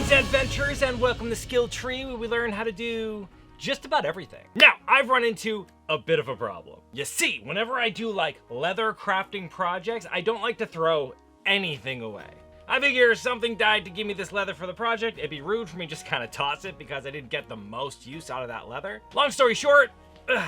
Greetings, adventurers, and welcome to Skill Tree, where we learn how to do just about everything. Now, I've run into a bit of a problem. You see, whenever I do like leather crafting projects, I don't like to throw anything away. I figure if something died to give me this leather for the project, it'd be rude for me to just kind of toss it because I didn't get the most use out of that leather. Long story short,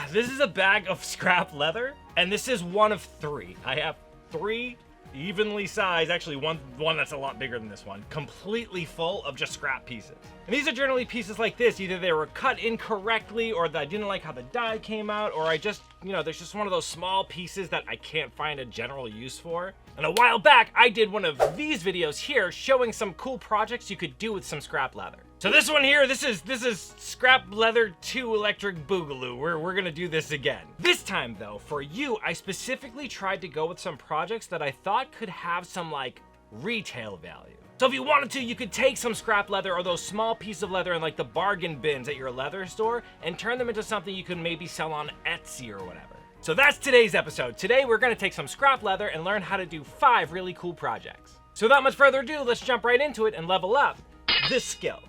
this is a bag of scrap leather, and this is one of three. I have three evenly sized, actually one that's a lot bigger than this one, completely full of just scrap pieces. And these are generally pieces like this. Either they were cut incorrectly, or that I didn't like how the die came out, or I just, there's just one of those small pieces that I can't find a general use for. And a while back, I did one of these videos here showing some cool projects you could do with some scrap leather. So this one here, this is Scrap Leather 2 Electric Boogaloo. We're gonna do this again. This time though, for you, I specifically tried to go with some projects that I thought could have some like retail value. So if you wanted to, you could take some scrap leather or those small pieces of leather in like the bargain bins at your leather store and turn them into something you can maybe sell on Etsy or whatever. So that's today's episode. Today we're gonna take some scrap leather and learn how to do 5 really cool projects. So without much further ado, let's jump right into it and level up this skill.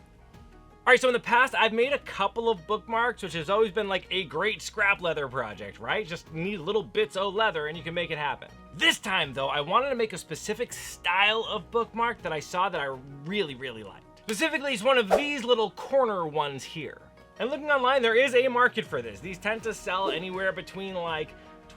All right, so in the past, I've made a couple of bookmarks, which has always been like a great scrap leather project, right? Just need little bits of leather and you can make it happen. This time though, I wanted to make a specific style of bookmark that I saw that I really, really liked. Specifically, it's one of these little corner ones here. And looking online, there is a market for this. These tend to sell anywhere between like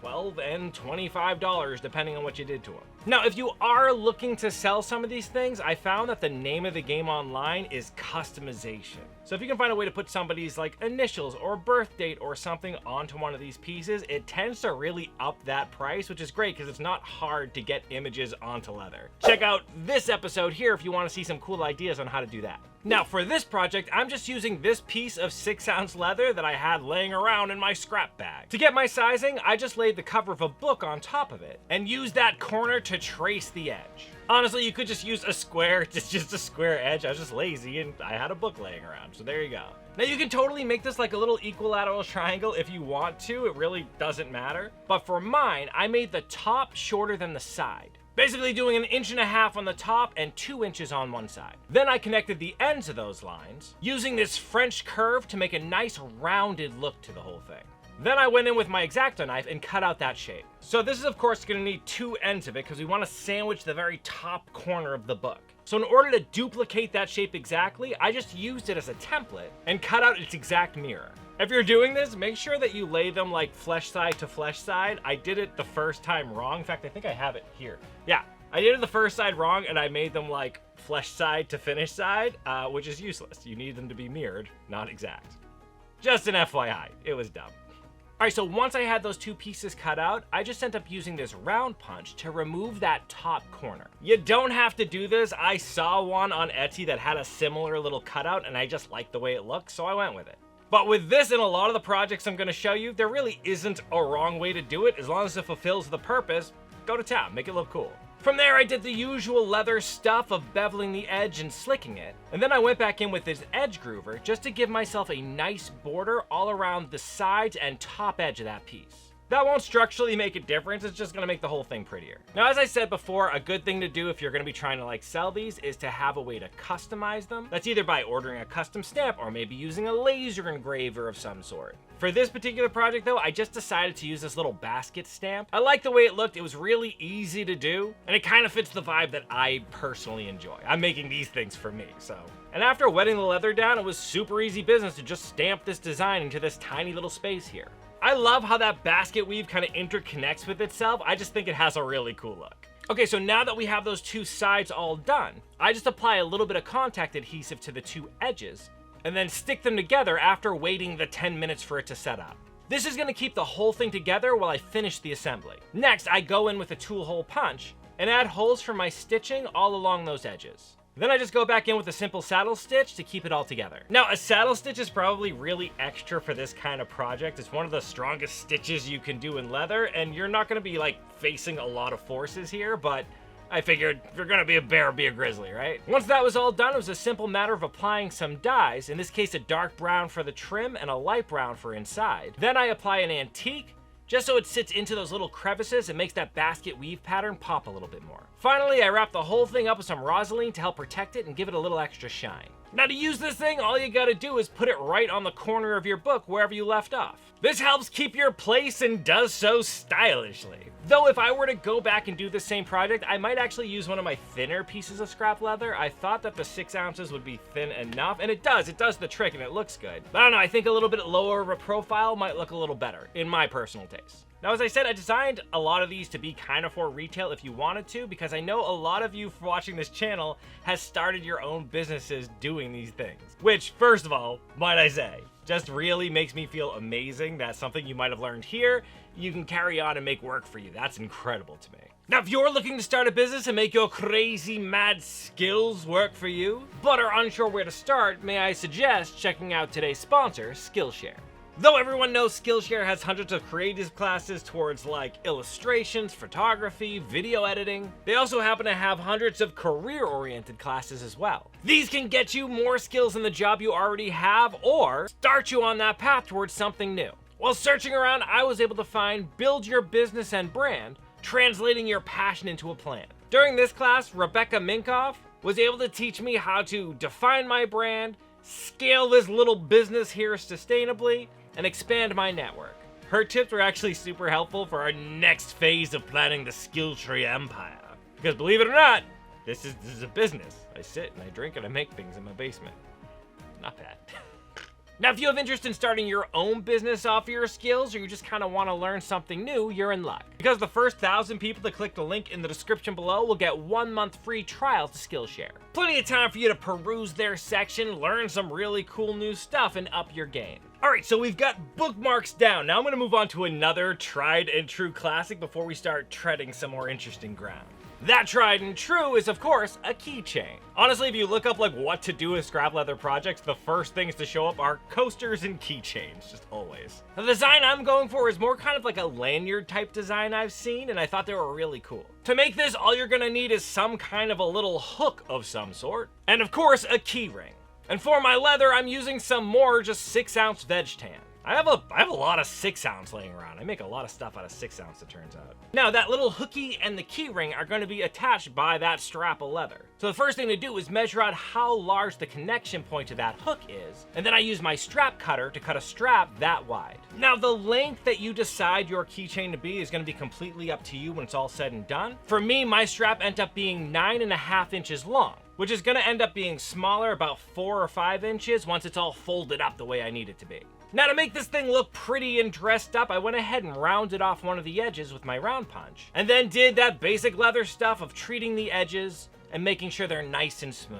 $12 and $25, depending on what you did to them. Now, if you are looking to sell some of these things, I found that the name of the game online is customization. So if you can find a way to put somebody's like initials or birth date or something onto one of these pieces, it tends to really up that price, which is great because it's not hard to get images onto leather. Check out this episode here if you want to see some cool ideas on how to do that. Now for this project, I'm just using this piece of 6-ounce leather that I had laying around in my scrap bag. To get my sizing, I just laid the cover of a book on top of it and used that corner to trace the edge. Honestly, you could just use a square, just a square edge. I was just lazy and I had a book laying around, so there you go. Now you can totally make this like a little equilateral triangle if you want to, it really doesn't matter. But for mine, I made the top shorter than the side. Basically doing 1.5 inches on the top and 2 inches on one side. Then I connected the ends of those lines, using this French curve to make a nice rounded look to the whole thing. Then I went in with my X-Acto knife and cut out that shape. So this is of course gonna need 2 ends of it because we wanna sandwich the very top corner of the book. So in order to duplicate that shape exactly, I just used it as a template and cut out its exact mirror. If you're doing this, make sure that you lay them like flesh side to flesh side. I did it the first time wrong. In fact, I think I have it here. Yeah, I did it the first side wrong and I made them like flesh side to finish side, which is useless. You need them to be mirrored, not exact. Just an FYI, it was dumb. All right, so once I had those 2 pieces cut out, I just ended up using this round punch to remove that top corner. You don't have to do this. I saw one on Etsy that had a similar little cutout and I just liked the way it looked, so I went with it. But with this and a lot of the projects I'm gonna show you, there really isn't a wrong way to do it. As long as it fulfills the purpose, go to town, make it look cool. From there, I did the usual leather stuff of beveling the edge and slicking it. And then I went back in with this edge groover just to give myself a nice border all around the sides and top edge of that piece. That won't structurally make a difference, it's just gonna make the whole thing prettier. Now, as I said before, a good thing to do if you're gonna be trying to like sell these is to have a way to customize them. That's either by ordering a custom stamp or maybe using a laser engraver of some sort. For this particular project though, I just decided to use this little basket stamp. I like the way it looked, it was really easy to do, and it kind of fits the vibe that I personally enjoy. I'm making these things for me, so. And after wetting the leather down, it was super easy business to just stamp this design into this tiny little space here. I love how that basket weave kind of interconnects with itself. I just think it has a really cool look. Okay, so now that we have those 2 sides all done, I just apply a little bit of contact adhesive to the 2 edges and then stick them together after waiting the 10 minutes for it to set up. This is gonna keep the whole thing together while I finish the assembly. Next, I go in with a tool hole punch and add holes for my stitching all along those edges. Then I just go back in with a simple saddle stitch to keep it all together. Now, a saddle stitch is probably really extra for this kind of project. It's one of the strongest stitches you can do in leather, and you're not gonna be like facing a lot of forces here, but I figured if you're gonna be a bear, be a grizzly, right? Once that was all done, it was a simple matter of applying some dyes, in this case a dark brown for the trim and a light brown for inside. Then I apply an antique, just so it sits into those little crevices and makes that basket weave pattern pop a little bit more. Finally, I wrapped the whole thing up with some rosaline to help protect it and give it a little extra shine. Now to use this thing, all you gotta do is put it right on the corner of your book wherever you left off. This helps keep your place and does so stylishly. Though if I were to go back and do the same project, I might actually use one of my thinner pieces of scrap leather. I thought that the 6 ounces would be thin enough, and it does the trick and it looks good. But I don't know, I think a little bit lower of a profile might look a little better, in my personal taste. Now, as I said, I designed a lot of these to be kind of for retail if you wanted to, because I know a lot of you watching this channel has started your own businesses doing these things. Which, first of all, might I say, just really makes me feel amazing that something you might have learned here, you can carry on and make work for you. That's incredible to me. Now, if you're looking to start a business and make your crazy mad skills work for you, but are unsure where to start, may I suggest checking out today's sponsor, Skillshare. Though everyone knows Skillshare has hundreds of creative classes towards like illustrations, photography, video editing, they also happen to have hundreds of career-oriented classes as well. These can get you more skills in the job you already have or start you on that path towards something new. While searching around, I was able to find Build Your Business and Brand, translating your passion into a plan. During this class, Rebecca Minkoff was able to teach me how to define my brand, scale this little business here sustainably, and expand my network. Her tips were actually super helpful for our next phase of planning the skill tree empire. Because believe it or not, this is a business. I sit and I drink and I make things in my basement. Not bad. Now, if you have interest in starting your own business off your skills, or you just kind of want to learn something new, you're in luck. Because the first 1,000 people that click the link in the description below will get 1 month free trial to Skillshare. Plenty of time for you to peruse their section, learn some really cool new stuff, and up your game. Alright, so we've got bookmarks down. Now I'm going to move on to another tried and true classic before we start treading some more interesting ground. That tried and true is, of course, a keychain. Honestly, if you look up like what to do with scrap leather projects, the first things to show up are coasters and keychains, just always. The design I'm going for is more kind of like a lanyard type design I've seen, and I thought they were really cool. To make this, all you're gonna need is some kind of a little hook of some sort, and of course, a key ring. And for my leather, I'm using some more just 6 ounce veg tan. I have a lot of 6 ounce laying around. I make a lot of stuff out of 6 ounce, it turns out. Now, that little hooky and the key ring are going to be attached by that strap of leather. So the first thing to do is measure out how large the connection point to that hook is, and then I use my strap cutter to cut a strap that wide. Now, the length that you decide your keychain to be is going to be completely up to you when it's all said and done. For me, my strap ended up being 9.5 inches long, which is going to end up being smaller, about 4 or 5 inches, once it's all folded up the way I need it to be. Now, to make this thing look pretty and dressed up, I went ahead and rounded off one of the edges with my round punch, and then did that basic leather stuff of treating the edges and making sure they're nice and smooth.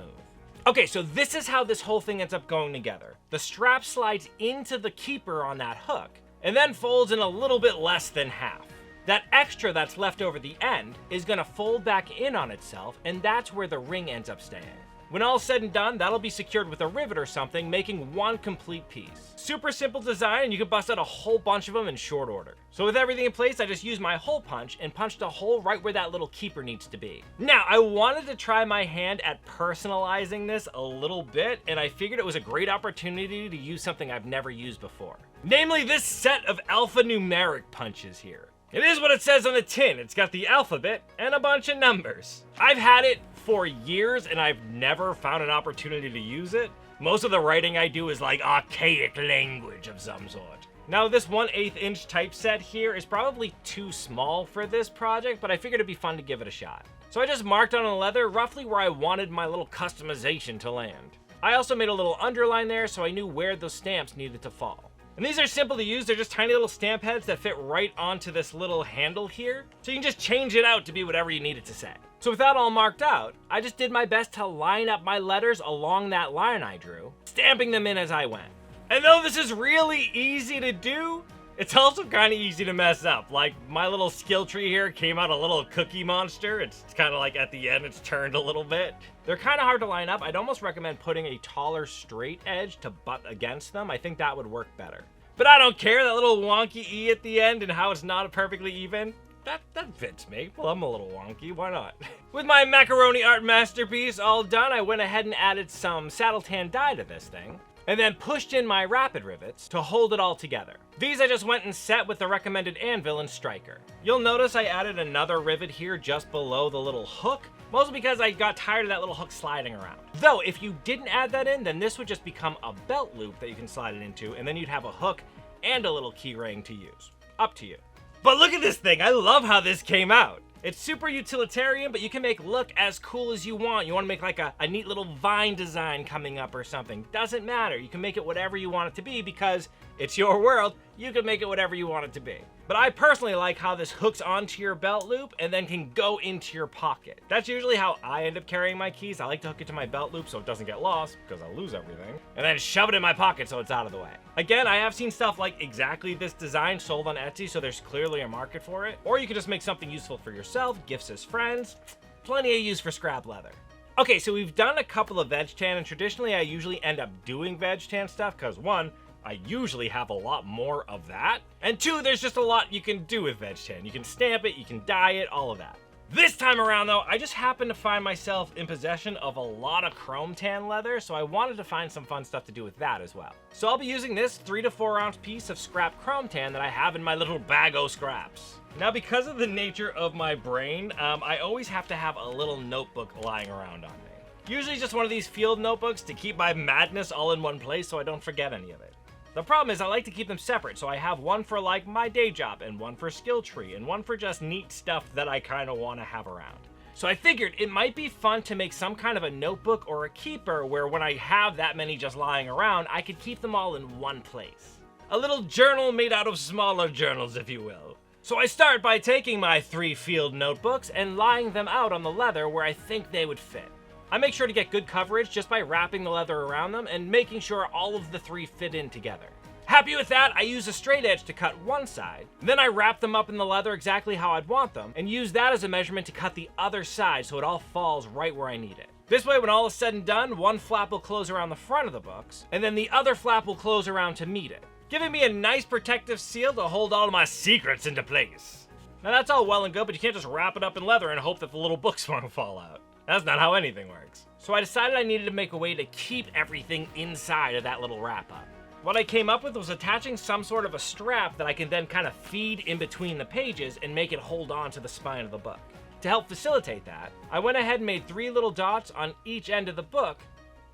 Okay, so this is how this whole thing ends up going together. The strap slides into the keeper on that hook, and then folds in a little bit less than half. That extra that's left over the end is gonna fold back in on itself, and that's where the ring ends up staying. When all's said and done, that'll be secured with a rivet or something, making one complete piece. Super simple design, and you can bust out a whole bunch of them in short order. So with everything in place, I just used my hole punch and punched a hole right where that little keeper needs to be. Now, I wanted to try my hand at personalizing this a little bit, and I figured it was a great opportunity to use something I've never used before. Namely, this set of alphanumeric punches here. It is what it says on the tin. It's got the alphabet and a bunch of numbers. I've had it for years and I've never found an opportunity to use it. Most of the writing I do is like archaic language of some sort. Now, this 1/8 inch typeset here is probably too small for this project, but I figured it'd be fun to give it a shot. So I just marked on the leather roughly where I wanted my little customization to land. I also made a little underline there so I knew where those stamps needed to fall. And these are simple to use. They're just tiny little stamp heads that fit right onto this little handle here. So you can just change it out to be whatever you need it to say. So with that all marked out, I just did my best to line up my letters along that line I drew, stamping them in as I went. And though this is really easy to do, it's also kind of easy to mess up. Like, my little skill tree here came out a little cookie monster. It's kind of like at the end, it's turned a little bit. They're kind of hard to line up. I'd almost recommend putting a taller straight edge to butt against them. I think that would work better. But I don't care, that little wonky E at the end and how it's not perfectly even. That fits me. Well, I'm a little wonky, why not? With my macaroni art masterpiece all done, I went ahead and added some saddle tan dye to this thing. and then pushed in my rapid rivets to hold it all together. These I just went and set with the recommended anvil and striker. You'll notice I added another rivet here just below the little hook, mostly because I got tired of that little hook sliding around. Though, if you didn't add that in, then this would just become a belt loop that you can slide it into, and then you'd have a hook and a little key ring to use. Up to you. But look at this thing! I love how this came out! It's super utilitarian, but you can make look as cool as you want. You want to make like a neat little vine design coming up or something. Doesn't matter. You can make it whatever you want it to be because it's your world. You can make it whatever you want it to be. But I personally like how this hooks onto your belt loop and then can go into your pocket. That's usually how I end up carrying my keys. I like to hook it to my belt loop so it doesn't get lost because I'll lose everything. And then shove it in my pocket so it's out of the way. Again, I have seen stuff like exactly this design sold on Etsy, so there's clearly a market for it. Or you can just make something useful for yourself, gifts as friends. Plenty of use for scrap leather. Okay, so we've done a couple of veg tan, and traditionally I usually end up doing veg tan stuff because one, I usually have a lot more of that. And two, there's just a lot you can do with veg tan. You can stamp it, you can dye it, all of that. This time around though, I just happened to find myself in possession of a lot of chrome tan leather, so I wanted to find some fun stuff to do with that as well. So I'll be using this 3 to 4 ounce piece of scrap chrome tan that I have in my little bag o' scraps. Now, because of the nature of my brain, I always have to have a little notebook lying around on me. Usually just one of these field notebooks to keep my madness all in one place so I don't forget any of it. The problem is I like to keep them separate, so I have one for like my day job, and one for skill tree, and one for just neat stuff that I kind of want to have around. So I figured it might be fun to make some kind of a notebook or a keeper where when I have that many just lying around, I could keep them all in one place. A little journal made out of smaller journals, if you will. So I start by taking my 3 field notebooks and lying them out on the leather where I think they would fit. I make sure to get good coverage just by wrapping the leather around them and making sure all of the 3 fit in together. Happy with that, I use a straight edge to cut one side. Then I wrap them up in the leather exactly how I'd want them and use that as a measurement to cut the other side so it all falls right where I need it. This way, when all is said and done, one flap will close around the front of the books, and then the other flap will close around to meet it, giving me a nice protective seal to hold all of my secrets into place. Now that's all well and good, but you can't just wrap it up in leather and hope that the little books won't fall out. That's not how anything works. So I decided I needed to make a way to keep everything inside of that little wrap-up. What I came up with was attaching some sort of a strap that I can then kind of feed in between the pages and make it hold on to the spine of the book. To help facilitate that, I went ahead and made 3 little dots on each end of the book,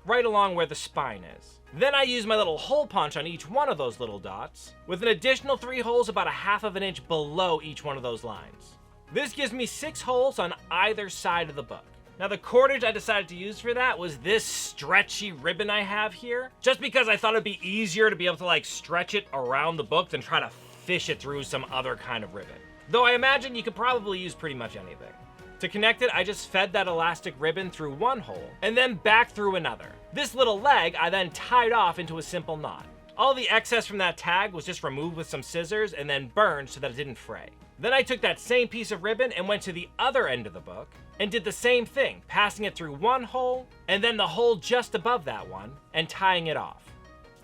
right along where the spine is. Then I used my little hole punch on each one of those little dots, with an additional 3 holes about 1/2 of an inch below each one of those lines. This gives me 6 holes on either side of the book. Now the cordage I decided to use for that was this stretchy ribbon I have here, just because I thought it'd be easier to be able to like stretch it around the book than try to fish it through some other kind of ribbon. Though I imagine you could probably use pretty much anything. To connect it, I just fed that elastic ribbon through one hole and then back through another. This little leg I then tied off into a simple knot. All the excess from that tag was just removed with some scissors and then burned so that it didn't fray. Then I took that same piece of ribbon and went to the other end of the book and did the same thing, passing it through one hole and then the hole just above that one and tying it off.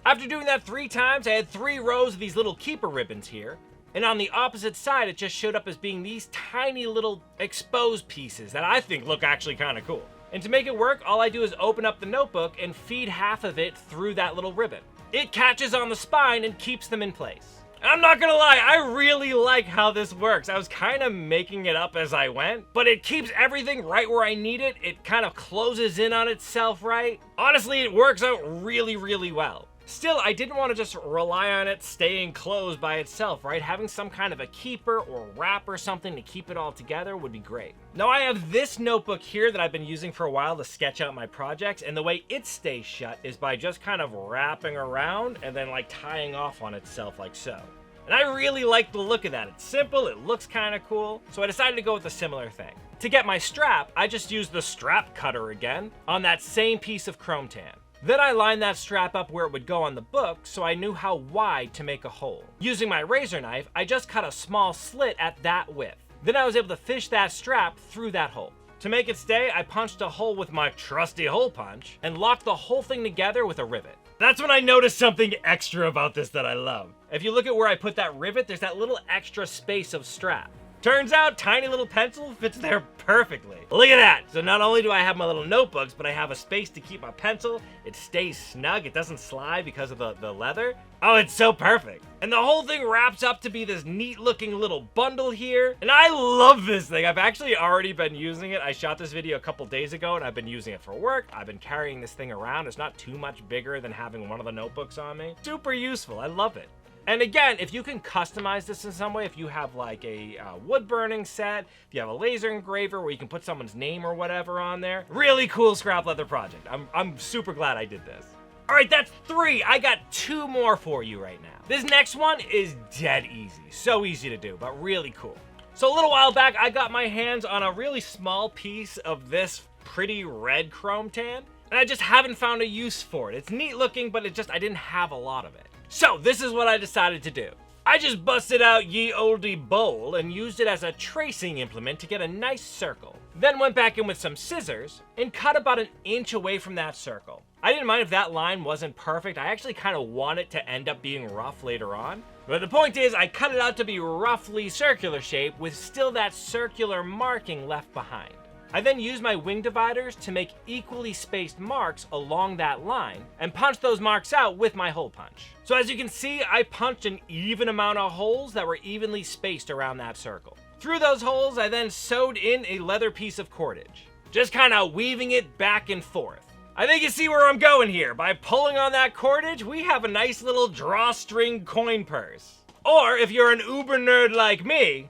After doing that 3 times, I had 3 rows of these little keeper ribbons here, and on the opposite side it just showed up as being these tiny little exposed pieces that I think look actually kind of cool. And to make it work, all I do is open up the notebook and feed half of it through that little ribbon. It catches on the spine and keeps them in place. And I'm not gonna lie, I really like how this works. I was kind of making it up as I went, but it keeps everything right where I need it. It kind of closes in on itself right. Honestly, it works out really, really well. Still, I didn't want to just rely on it staying closed by itself, right? Having some kind of a keeper or wrap or something to keep it all together would be great. Now I have this notebook here that I've been using for a while to sketch out my projects, and the way it stays shut is by just kind of wrapping around and then like tying off on itself like so. And I really like the look of that. It's simple, it looks kind of cool, so I decided to go with a similar thing. To get my strap, I just used the strap cutter again on that same piece of chrome tan. Then I lined that strap up where it would go on the book so I knew how wide to make a hole. Using my razor knife, I just cut a small slit at that width. Then I was able to fish that strap through that hole. To make it stay, I punched a hole with my trusty hole punch and locked the whole thing together with a rivet. That's when I noticed something extra about this that I love. If you look at where I put that rivet, there's that little extra space of strap. Turns out, tiny little pencil fits there perfectly. Look at that. So not only do I have my little notebooks, but I have a space to keep my pencil. It stays snug. It doesn't slide because of the leather. Oh, it's so perfect. And the whole thing wraps up to be this neat looking little bundle here. And I love this thing. I've actually already been using it. I shot this video a couple days ago and I've been using it for work. I've been carrying this thing around. It's not too much bigger than having one of the notebooks on me. Super useful. I love it. And again, if you can customize this in some way, if you have like a wood burning set, if you have a laser engraver where you can put someone's name or whatever on there, really cool scrap leather project. I'm super glad I did this. All right, that's 3. I got 2 more for you right now. This next one is dead easy. So easy to do, but really cool. So a little while back, I got my hands on a really small piece of this pretty red chrome tan, and I just haven't found a use for it. It's neat looking, but I didn't have a lot of it. So this is what I decided to do. I just busted out ye olde bowl and used it as a tracing implement to get a nice circle. Then went back in with some scissors and cut about 1 inch away from that circle. I didn't mind if that line wasn't perfect. I actually kind of want it to end up being rough later on. But the point is, I cut it out to be roughly circular shape with still that circular marking left behind. I then used my wing dividers to make equally spaced marks along that line and punch those marks out with my hole punch. So as you can see, I punched an even amount of holes that were evenly spaced around that circle. Through those holes, I then sewed in a leather piece of cordage, just kind of weaving it back and forth. I think you see where I'm going here. By pulling on that cordage, we have a nice little drawstring coin purse. Or if you're an uber nerd like me,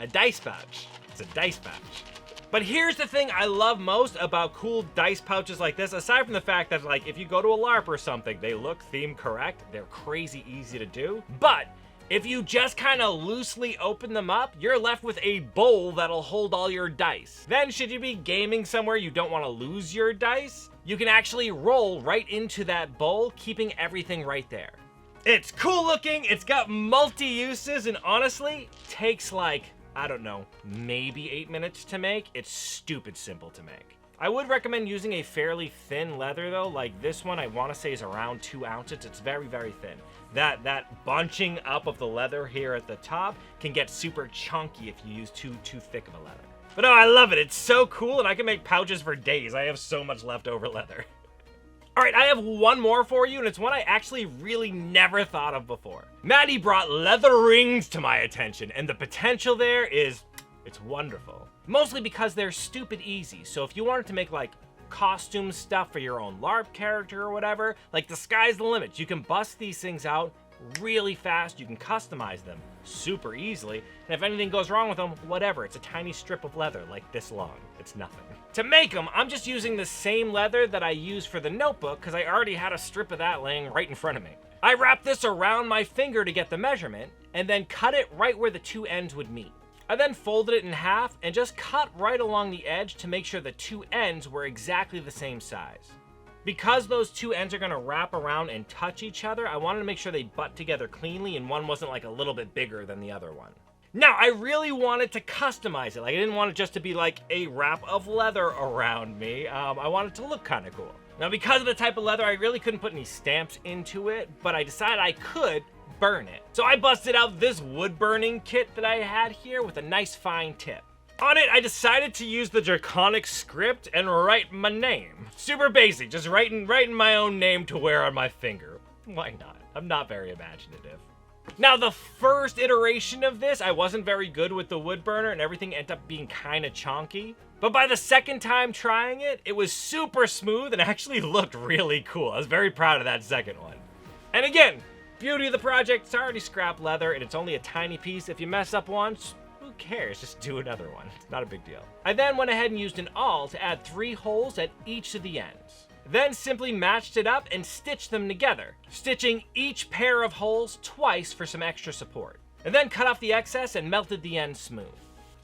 a dice pouch. It's a dice pouch. But here's the thing I love most about cool dice pouches like this, aside from the fact that, like, if you go to a LARP or something, they look theme correct, they're crazy easy to do. But if you just kind of loosely open them up, you're left with a bowl that'll hold all your dice. Then should you be gaming somewhere you don't want to lose your dice, you can actually roll right into that bowl, keeping everything right there. It's cool looking, it's got multi-uses, and honestly, takes like, I don't know, maybe 8 minutes to make. It's stupid simple to make. I would recommend using a fairly thin leather though, like this one I want to say is around 2 ounces. It's very, very thin. That bunching up of the leather here at the top can get super chunky if you use too thick of a leather. But no, I love it. It's so cool and I can make pouches for days. I have so much leftover leather. All right, I have one more for you, and it's one I actually really never thought of before. Maddie brought leather rings to my attention, and the potential there it's wonderful. Mostly because they're stupid easy, so if you wanted to make like costume stuff for your own LARP character or whatever, like the sky's the limit. You can bust these things out really fast, you can customize them super easily, and if anything goes wrong with them, whatever, it's a tiny strip of leather like this long. It's nothing. To make them, I'm just using the same leather that I used for the notebook because I already had a strip of that laying right in front of me. I wrapped this around my finger to get the measurement and then cut it right where the 2 ends would meet. I then folded it in half and just cut right along the edge to make sure the 2 ends were exactly the same size. Because those 2 ends are going to wrap around and touch each other, I wanted to make sure they butt together cleanly and one wasn't like a little bit bigger than the other one. Now, I really wanted to customize it. Like, I didn't want it just to be like a wrap of leather around me. I wanted it to look kind of cool. Now, because of the type of leather, I really couldn't put any stamps into it, but I decided I could burn it. So I busted out this wood burning kit that I had here with a nice fine tip. On it, I decided to use the draconic script and write my name. Super basic, just writing my own name to wear on my finger. Why not? I'm not very imaginative. Now, the first iteration of this, I wasn't very good with the wood burner and everything ended up being kind of chonky. But by the second time trying it, it was super smooth and actually looked really cool. I was very proud of that second one. And again, beauty of the project, it's already scrap leather and it's only a tiny piece. If you mess up once, who cares? Just do another one. It's not a big deal. I then went ahead and used an awl to add 3 holes at each of the ends. Then simply matched it up and stitched them together, stitching each pair of holes twice for some extra support. And then cut off the excess and melted the ends smooth.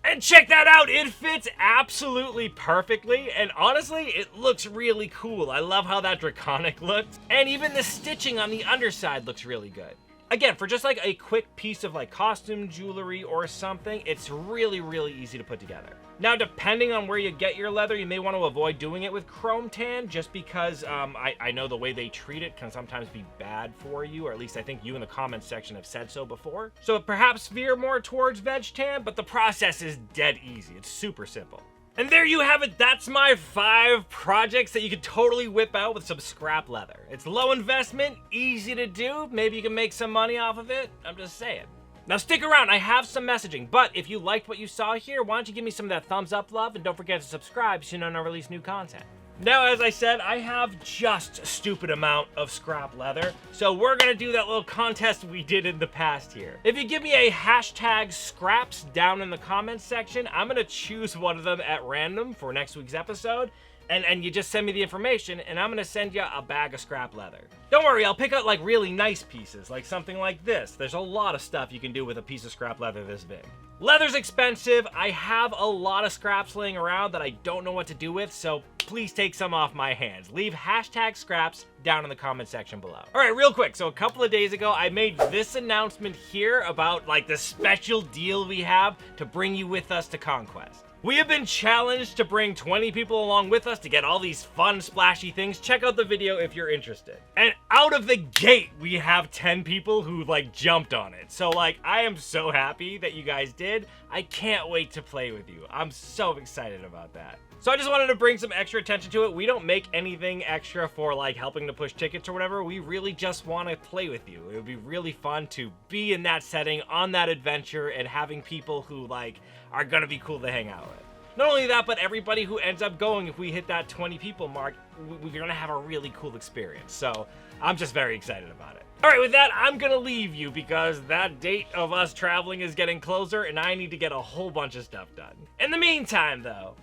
And check that out, it fits absolutely perfectly, and honestly, it looks really cool. I love how that draconic looks, and even the stitching on the underside looks really good. Again, for just like a quick piece of like costume jewelry or something, it's really, really easy to put together. Now, depending on where you get your leather, you may want to avoid doing it with chrome tan, just because I know the way they treat it can sometimes be bad for you, or at least I think you in the comments section have said so before. So perhaps veer more towards veg tan, but the process is dead easy. It's super simple. And there you have it. That's my 5 projects that you could totally whip out with some scrap leather. It's low investment, easy to do. Maybe you can make some money off of it. I'm just saying. Now stick around, I have some messaging, but if you liked what you saw here, why don't you give me some of that thumbs up love, and don't forget to subscribe so you know when I release new content. Now, as I said, I have just a stupid amount of scrap leather, so we're gonna do that little contest we did in the past here. If you give me a hashtag scraps down in the comments section, I'm gonna choose one of them at random for next week's episode, and you just send me the information, and I'm gonna send you a bag of scrap leather. Don't worry, I'll pick out like really nice pieces, like something like this. There's a lot of stuff you can do with a piece of scrap leather this big. Leather's expensive. I have a lot of scraps laying around that I don't know what to do with, so please take some off my hands. Leave hashtag scraps down in the comment section below. All right, real quick. So a couple of days ago, I made this announcement here about like the special deal we have to bring you with us to Conquest. We have been challenged to bring 20 people along with us to get all these fun, splashy things. Check out the video if you're interested. And out of the gate, we have 10 people who like jumped on it. So like, I am so happy that you guys did. I can't wait to play with you. I'm so excited about that. So I just wanted to bring some extra attention to it. We don't make anything extra for like helping to push tickets or whatever. We really just want to play with you. It would be really fun to be in that setting, on that adventure, and having people who like are gonna be cool to hang out with. Not only that, but everybody who ends up going, if we hit that 20 people mark, we're gonna have a really cool experience. So I'm just very excited about it. All right, with that, I'm gonna leave you because that date of us traveling is getting closer and I need to get a whole bunch of stuff done. In the meantime, though,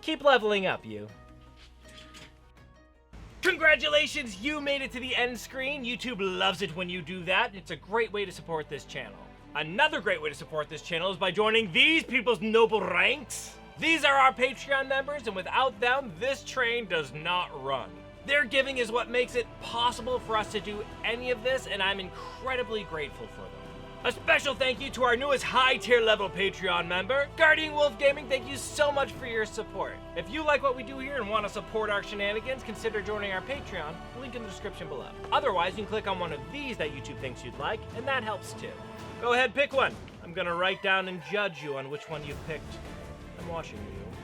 keep leveling up, you. Congratulations, you made it to the end screen. YouTube loves it when you do that. It's a great way to support this channel. Another great way to support this channel is by joining these people's noble ranks. These are our Patreon members, and without them, this train does not run. Their giving is what makes it possible for us to do any of this, and I'm incredibly grateful for them. A special thank you to our newest high-tier level Patreon member, Guardian Wolf Gaming. Thank you so much for your support. If you like what we do here and want to support our shenanigans, consider joining our Patreon, link in the description below. Otherwise, you can click on one of these that YouTube thinks you'd like, and that helps too. Go ahead, pick one. I'm gonna write down and judge you on which one you've picked. I'm watching you.